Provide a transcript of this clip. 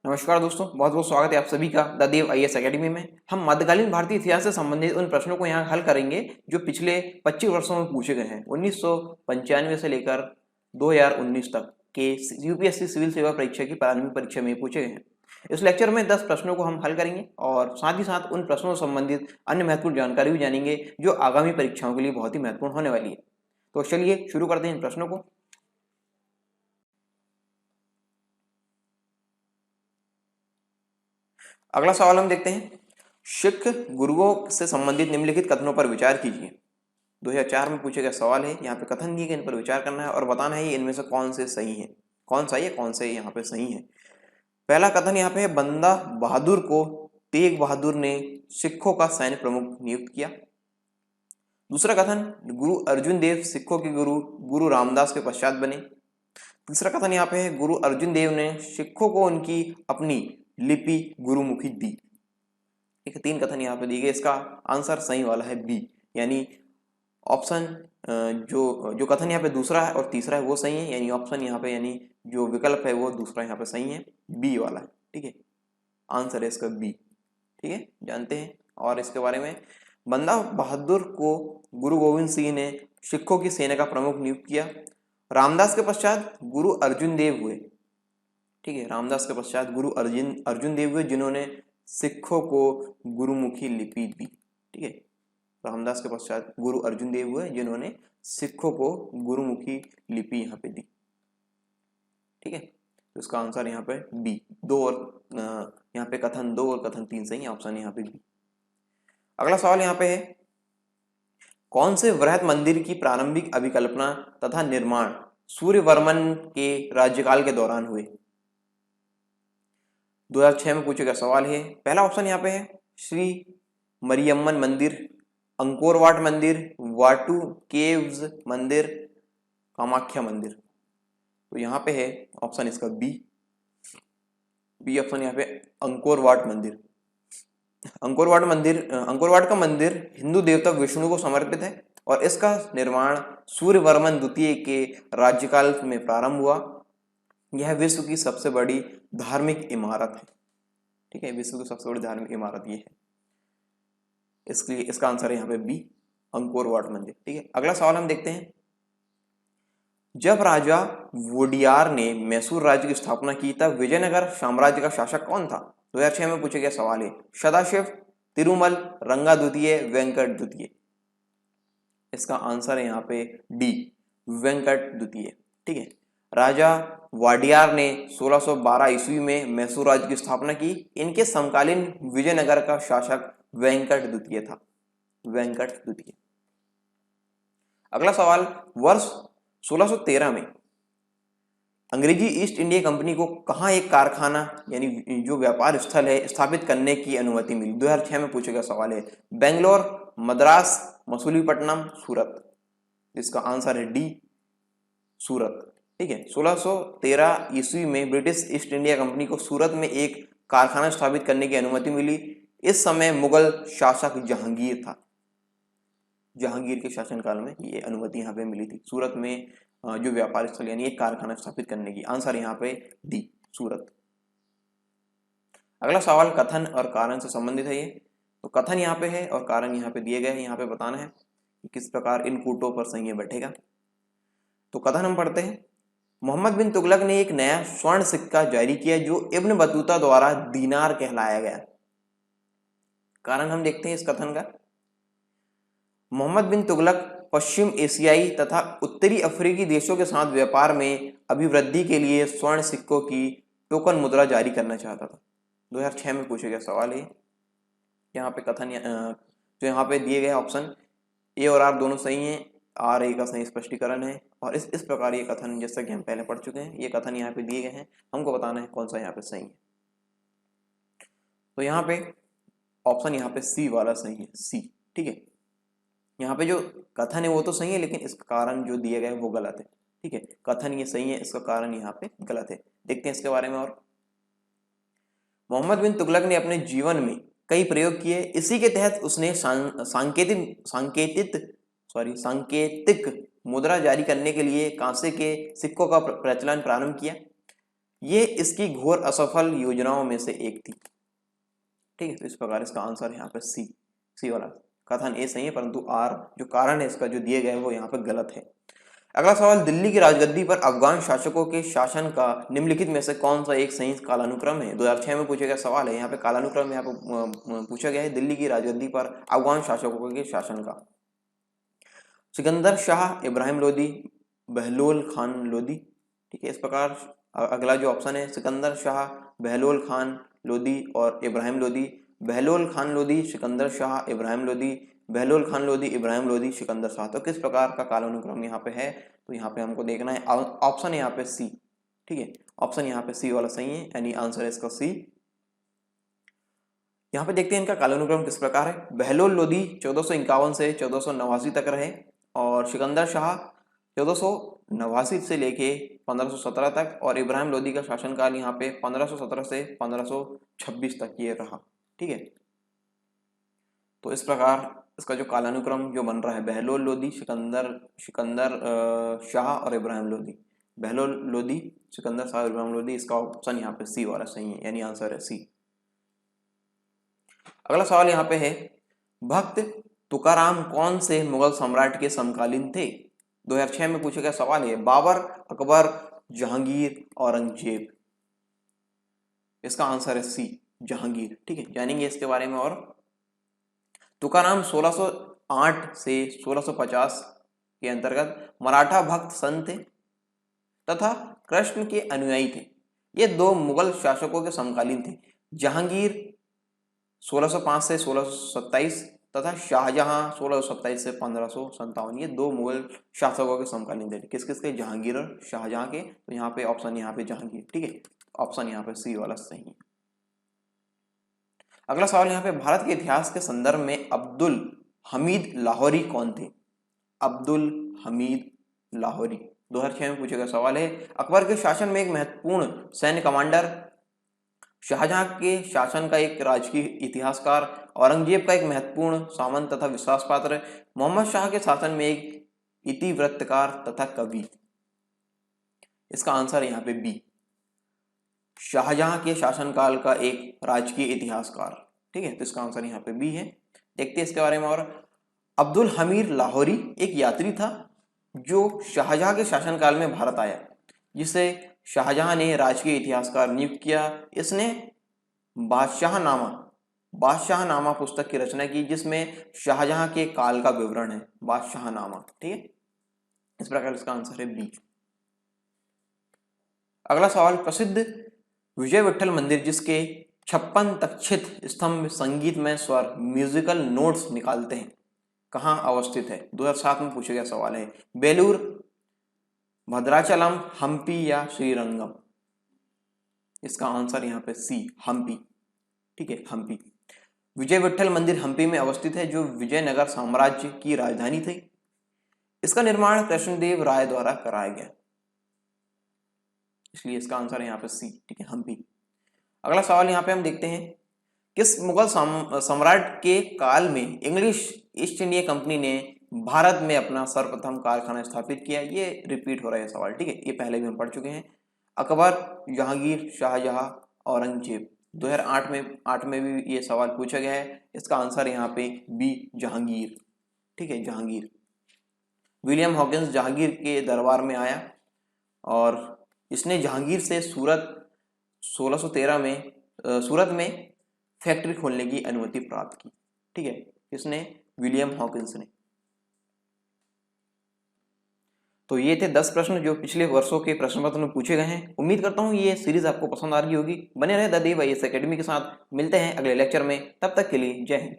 नमस्कार दोस्तों, बहुत बहुत स्वागत है आप सभी का द देव आईएएस एकेडमी में। हम मध्यकालीन भारतीय इतिहास से संबंधित उन प्रश्नों को यहाँ हल करेंगे जो पिछले 25 वर्षों में पूछे गए हैं। 1995 से लेकर 2019 तक के यूपीएससी सिविल सेवा परीक्षा की प्रारंभिक परीक्षा में पूछे गए हैं। इस लेक्चर में 10 प्रश्नों को हम हल करेंगे और साथ ही साथ उन प्रश्नों से संबंधित अन्य महत्वपूर्ण जानकारी भी जानेंगे जो आगामी परीक्षाओं के लिए बहुत ही महत्वपूर्ण होने वाली है। तो चलिए शुरू करते हैं इन प्रश्नों को। अगला सवाल हम देखते हैं, सिख गुरुओं से संबंधित निम्नलिखित कथनों पर विचार कीजिए। 2004 में पूछे गया सवाल है। यहाँ पे कथन दिए गए, इन पर विचार करना है और बताना है इनमें से कौन से सही है, कौन सा है, कौन से यहाँ पे सही है। पहला कथन यहाँ पे है, बंदा बहादुर को तेग बहादुर ने सिखों का सैन्य प्रमुख नियुक्त किया। दूसरा कथन, गुरु अर्जुन देव सिखों के गुरु गुरु रामदास के पश्चात बने। तीसरा कथन यहाँ पे है, गुरु अर्जुन देव ने सिखों को उनकी अपनी लिपि गुरुमुखी दी। ठीक है, 3 कथन यहाँ पे दिए गए। इसका आंसर सही वाला है बी, यानी ऑप्शन जो कथन यहाँ पे दूसरा है और तीसरा है वो सही है, यानी ऑप्शन यहाँ पे यानी जो विकल्प है वो दूसरा यहाँ पे सही है, बी वाला है। ठीक है, आंसर है इसका बी। ठीक है, जानते हैं और इसके बारे में। बंदा बहादुर को गुरु गोविंद सिंह ने सिखों की सेना का प्रमुख नियुक्त किया। रामदास के पश्चात गुरु अर्जुन देव हुए। ठीक है, रामदास के पश्चात गुरु अर्जुन देव हुए जिन्होंने सिखों को गुरुमुखी लिपि दी। ठीक है, रामदास के पश्चात गुरु अर्जुन देव हुए जिन्होंने सिखों को गुरुमुखी लिपि यहाँ पे दी। ठीक है, तो इसका आंसर यहाँ पे बी। दो और यहाँ पे कथन 2 और कथन 3 सही है, ऑप्शन यहाँ पे बी। अगला सवाल यहाँ पे है, कौन से वृहत मंदिर की प्रारंभिक अभिकल्पना तथा निर्माण सूर्यवर्मन के राज्यकाल के दौरान हुए। 2006 में पूछे गया सवाल है। पहला ऑप्शन यहाँ पे है श्री मरियम्मन मंदिर, अंकोर वाट मंदिर, वाटू केव्स मंदिर, कामाख्या मंदिर। तो यहाँ पे है ऑप्शन इसका बी ऑप्शन यहाँ पे अंकोर वाट मंदिर। अंकोर वाट का मंदिर हिंदू देवता विष्णु को समर्पित है और इसका निर्माण सूर्यवर्मन द्वितीय के राज्यकाल में प्रारंभ हुआ। यह विश्व की सबसे बड़ी धार्मिक इमारत है। ठीक है, विश्व की सबसे बड़ी धार्मिक इमारत ये है, इसलिए इसका आंसर है यहाँ पे बी, अंकोर वाट मंदिर। ठीक है, अगला सवाल हम देखते हैं, जब राजा वोडियार ने मैसूर राज्य की स्थापना की तब विजयनगर साम्राज्य का शासक कौन था। 2006 में पूछे गया सवाल है। सदाशिव, तिरुमल, रंगा द्वितीय, वेंकट द्वितीय। इसका आंसर है यहाँ पे डी, वेंकट द्वितीय। ठीक है, राजा वाडियार ने 1612 ईस्वी में मैसूर राज्य की स्थापना की। इनके समकालीन विजयनगर का शासक वेंकट द्वितीय था, वेंकट द्वितीय। अगला सवाल, वर्ष 1613 में अंग्रेजी ईस्ट इंडिया कंपनी को कहाँ एक कारखाना यानी जो व्यापार स्थल है स्थापित करने की अनुमति मिली। 2006 में पूछे गया सवाल है। बेंगलोर, मद्रास, मसूलीपट्टनम, सूरत। इसका आंसर है डी, सूरत। ठीक है, 1613 ईस्वी में ब्रिटिश ईस्ट इंडिया कंपनी को सूरत में एक कारखाना स्थापित करने की अनुमति मिली। इस समय मुगल शासक जहांगीर था, जहांगीर के शासनकाल में ये अनुमति यहाँ पे मिली थी, सूरत में जो व्यापार स्थल यानी एक कारखाना स्थापित करने की। आंसर यहाँ पे डी, सूरत। अगला सवाल कथन और कारण से संबंधित है। ये तो कथन यहाँ पे है और कारण यहाँ पे दिए गए हैं। यहाँ पे बताना है कि किस प्रकार इन कूटों पर संज्ञा बैठेगा। तो कथन हम पढ़ते हैं, मोहम्मद बिन तुगलक ने एक नया स्वर्ण सिक्का जारी किया जो इब्न बतूता द्वारा दीनार कहलाया गया। कारण हम देखते हैं इस कथन का। मोहम्मद बिन तुगलक पश्चिम एशियाई तथा उत्तरी अफ्रीकी देशों के साथ व्यापार में अभिवृद्धि के लिए स्वर्ण सिक्कों की टोकन मुद्रा जारी करना चाहता था। 2006 में पूछे गया सवाल है। यहाँ पे कथन जो यहाँ पे दिए गए ऑप्शन ए और आर दोनों सही हैं। आर ए का सही स्पष्टीकरण है और इस प्रकार ये कथन जैसा कि हम पहले पढ़ चुके हैं, ये कथन यहाँ पे दिए गए हैं। हमको बताना है कौन सा यहाँ पे सही है। तो यहाँ पे ऑप्शन यहाँ पे सी वाला सही है, सी। ठीक है, यहाँ पे जो कथन है वो तो सही है लेकिन इसका कारण जो दिया गया है वो गलत है। ठीक है, कथन ये सही है, इसका कारण यहाँ पे गलत है। देखते हैं इसके बारे में और। मोहम्मद बिन तुगलक ने अपने जीवन में कई प्रयोग किए। इसी के तहत उसने सांकेतिक मुद्रा जारी करने के लिए कांसे के सिक्कों का प्रचलन प्रारंभ किया। ये इसकी घोर असफल योजनाओं में से एक थी। ठीक है, तो इस प्रकार इसका आंसर यहाँ पे सी वाला कथन ए सही है, परंतु आर जो कारण है इसका जो दिए गए वो यहाँ पे गलत है। अगला सवाल, दिल्ली की राजगद्दी पर अफगान शासकों के शासन का निम्नलिखित में से कौन सा एक सही कालानुक्रम है? 2006 में पूछा गया सवाल है, यहाँ पे कालानुक्रम यहाँ पे पूछा गया है दिल्ली की राजगद्दी पर अफगान शासकों के शासन का। सिकंदर शाह, इब्राहिम लोदी, बहलोल खान लोदी। ठीक है, इस प्रकार अगला जो ऑप्शन है सिकंदर शाह, बहलोल खान लोदी और इब्राहिम लोदी। बहलोल खान लोदी, सिकंदर शाह, इब्राहिम लोदी, बहलोल खान लोदी, इब्राहिम लोदी, सिकंदर शाह। तो किस प्रकार का कालानुक्रम यहाँ पे है? तो यहाँ पे हमको देखना है ऑप्शन यहाँ पे सी। ठीक है, ऑप्शन यहाँ पे सी वाला सही है, यानी आंसर है इसका सी। यहाँ पे देखते हैं इनका कालानुक्रम किस प्रकार है। बहलोल लोदी 1451 से 1489 तक रहे और सिकंदर शाह 1489 से लेके 1517 तक और इब्राहिम लोदी का शासनकाल यहाँ पे 1517 से 1526 तक ये रहा। ठीक है, तो इस प्रकार इसका जो कालानुक्रम जो बन रहा है बहलोल लोदी, सिकंदर शाह और इब्राहिम लोदी। बहलोल लोदी, सिकंदर शाह, इब्राहिम लोदी, इसका ऑप्शन यहाँ पे सी वाला सही है, यानी आंसर है सी। अगला सवाल यहाँ पे है, भक्त तुकाराम कौन से मुगल सम्राट के समकालीन थे? 2006 में पूछा गया सवाल है। बाबर, अकबर, जहांगीर, औरंगजेब। इसका आंसर है सी, जहांगीर। ठीक है, जानेंगे इसके बारे में। और तुकाराम 1608 से 1650 के अंतर्गत मराठा भक्त संत थे तथा कृष्ण के अनुयायी थे। ये दो मुगल शासकों के समकालीन थे। जहांगीर 1605 से 1627 तथा शाहजहां 1627 से 1557। ये दो मुगल शासकों के समकालीन थे। किस किस के? जहांगीर और शाहजहां के। तो यहाँ पे ऑप्शन यहाँ पे जहांगीर। ठीक है, ऑप्शन यहाँ पे सी वाला सही है। अगला सवाल यहाँ पे, भारत के इतिहास के संदर्भ में अब्दुल हमीद लाहौरी कौन थे? अब्दुल हमीद लाहौरी 2006 में पूछा गया सवाल है। अकबर के शासन में एक महत्वपूर्ण सैन्य कमांडर, शाहजहां के शासन का एक राजकीय इतिहासकार, औरंगजेब का एक महत्वपूर्ण सामंत तथा विश्वास पात्र, मोहम्मद शाह के शासन में एक इतिवृत्तकार तथा कवि। इसका आंसर यहाँ पे बी, शाहजहां के शासनकाल का एक राजकीय इतिहासकार। ठीक है, तो इसका आंसर यहाँ पे बी है। देखते हैं इसके बारे में। और अब्दुल हमीद लाहौरी एक यात्री था जो शाहजहां के शासनकाल में भारत आया, जिसे शाहजहां ने राजकीय इतिहासकार नियुक्त किया। इसने बादशाहनामा पुस्तक की रचना की, जिसमें शाहजहां के काल का विवरण है। बादशाहनामा। ठीक है, इस प्रकार इसका आंसर है बी। अगला सवाल, प्रसिद्ध विजय विठल मंदिर जिसके 56 तक्षित स्तंभ संगीतमय स्वर म्यूजिकल नोट्स निकालते हैं, कहाँ अवस्थित है? 2007 में पूछा गया सवाल है। बेलूर, भद्राचलम, हम्पी या श्रीरंगम। इसका आंसर यहाँ पे सी, हम्पी। ठीक है, हम्पी। विजय विठल मंदिर हम्पी में अवस्थित है, जो विजयनगर साम्राज्य की राजधानी थी। इसका निर्माण कृष्णदेव राय द्वारा कराया गया, इसलिए इसका आंसर है यहाँ पे सी। ठीक है, हम्पी। अगला सवाल यहाँ पे हम देखते हैं, किस मुगल सम्राट के काल में इंग्लिश ईस्ट इंडिया कंपनी ने भारत में अपना सर्वप्रथम कारखाना स्थापित किया? ये रिपीट हो रहा है सवाल। ठीक है, ये पहले भी हम पढ़ चुके हैं। अकबर, जहांगीर, शाहजहां, औरंगजेब। 2008 में भी ये सवाल पूछा गया है। इसका आंसर यहाँ पे बी, जहांगीर। ठीक है, जहांगीर। विलियम हॉकिंस जहांगीर के दरबार में आया और इसने जहांगीर से सूरत 1613 में सूरत में फैक्ट्री खोलने की अनुमति प्राप्त की। ठीक है, इसने विलियम हॉकिंस ने। तो ये थे 10 प्रश्न जो पिछले वर्षों के प्रश्न पत्र में पूछे गए हैं। उम्मीद करता हूँ ये सीरीज आपको पसंद आ रही होगी। बने रहे द देव आईएएस एकेडमी के साथ। मिलते हैं अगले लेक्चर में, तब तक के लिए जय हिंद।